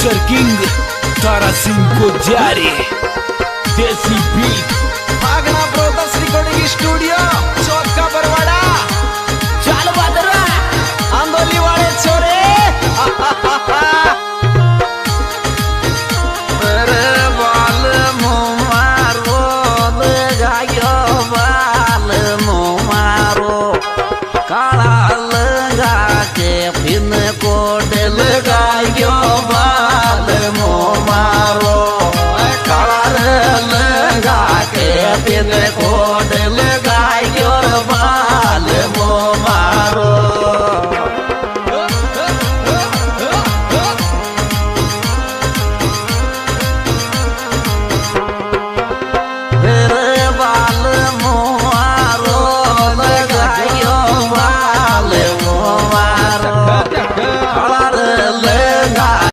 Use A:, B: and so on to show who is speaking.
A: mixer king Tara Singh को जारी देसी बीट
B: भागना ब्रोदर्स रिकॉर्डिंग स्टूडियो चौक का बरवाड़ा
A: चाल बादरा
B: आंदोली वाले छोरे
C: मेरे बाल मुमारो लगायो बाल मुमारो काला लगा के फिन कोड लगायो बाल मुमारो काला लगा के फिन कोड